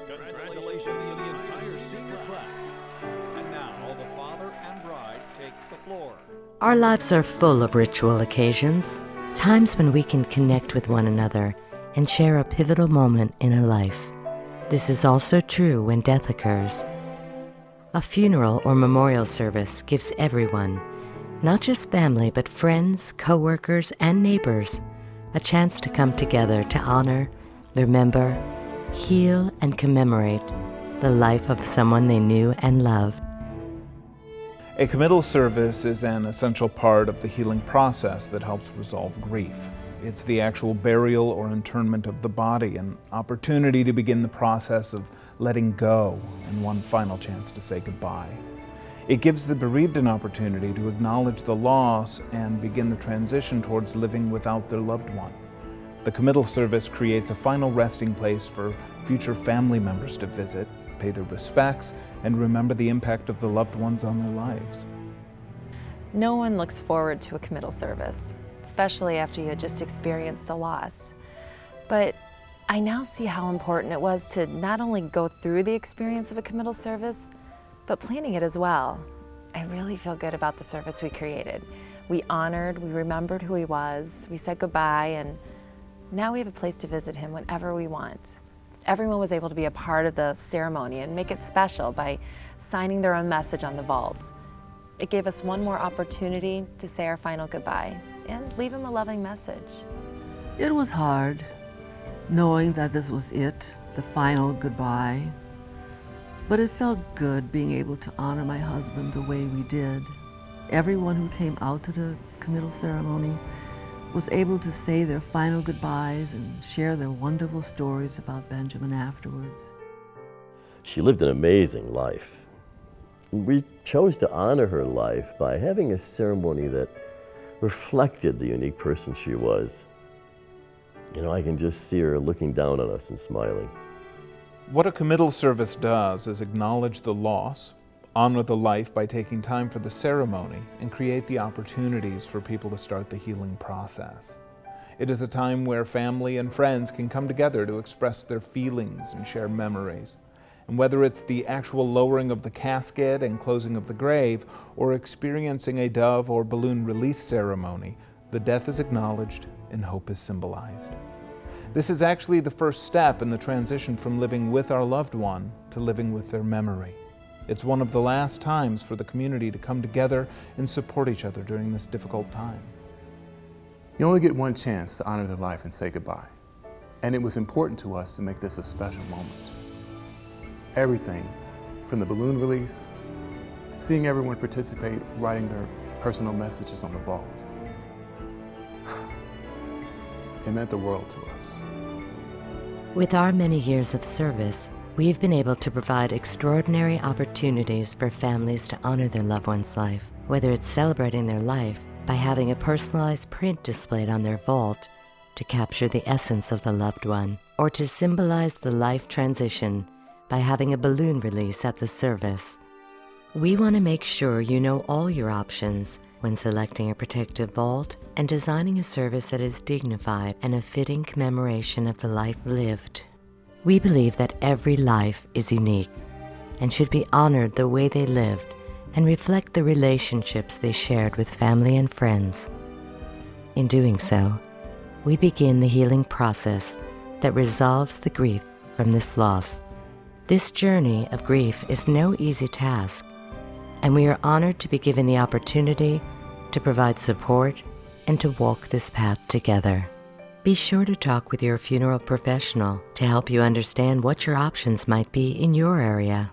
Congratulations to the entire senior class. And now, all the father and bride take the floor. Our lives are full of ritual occasions, times when we can connect with one another and share a pivotal moment in a life. This is also true when death occurs. A funeral or memorial service gives everyone, not just family but friends, co-workers, and neighbors, a chance to come together to honor, remember, heal, and commemorate the life of someone they knew and loved. A committal service is an essential part of the healing process that helps resolve grief. It's the actual burial or interment of the body, an opportunity to begin the process of letting go and one final chance to say goodbye. It gives the bereaved an opportunity to acknowledge the loss and begin the transition towards living without their loved one. The committal service creates a final resting place for future family members to visit, pay their respects, and remember the impact of the loved ones on their lives. No one looks forward to a committal service, especially after you had just experienced a loss. But I now see how important it was to not only go through the experience of a committal service, but planning it as well. I really feel good about the service we created. We honored, we remembered who he was, we said goodbye, and now we have a place to visit him whenever we want. Everyone was able to be a part of the ceremony and make it special by signing their own message on the vault. It gave us one more opportunity to say our final goodbye and leave him a loving message. It was hard, knowing that this was it, the final goodbye. But it felt good being able to honor my husband the way we did. Everyone who came out to the committal ceremony was able to say their final goodbyes and share their wonderful stories about Benjamin afterwards. She lived an amazing life. We chose to honor her life by having a ceremony that reflected the unique person she was. You know, I can just see her looking down on us and smiling. What a committal service does is acknowledge the loss, honor the life by taking time for the ceremony, and create the opportunities for people to start the healing process. It is a time where family and friends can come together to express their feelings and share memories. And whether it's the actual lowering of the casket and closing of the grave, or experiencing a dove or balloon release ceremony, the death is acknowledged and hope is symbolized. This is actually the first step in the transition from living with our loved one to living with their memory. It's one of the last times for the community to come together and support each other during this difficult time. You only get one chance to honor their life and say goodbye. And it was important to us to make this a special moment. Everything from the balloon release to seeing everyone participate, writing their personal messages on the vault. It meant the world to us. With our many years of service, we've been able to provide extraordinary opportunities for families to honor their loved one's life, whether it's celebrating their life by having a personalized print displayed on their vault to capture the essence of the loved one, or to symbolize the life transition by having a balloon release at the service. We want to make sure you know all your options when selecting a protective vault and designing a service that is dignified and a fitting commemoration of the life lived. We believe that every life is unique and should be honored the way they lived and reflect the relationships they shared with family and friends. In doing so, we begin the healing process that resolves the grief from this loss. This journey of grief is no easy task, and we are honored to be given the opportunity to provide support and to walk this path together. Be sure to talk with your funeral professional to help you understand what your options might be in your area.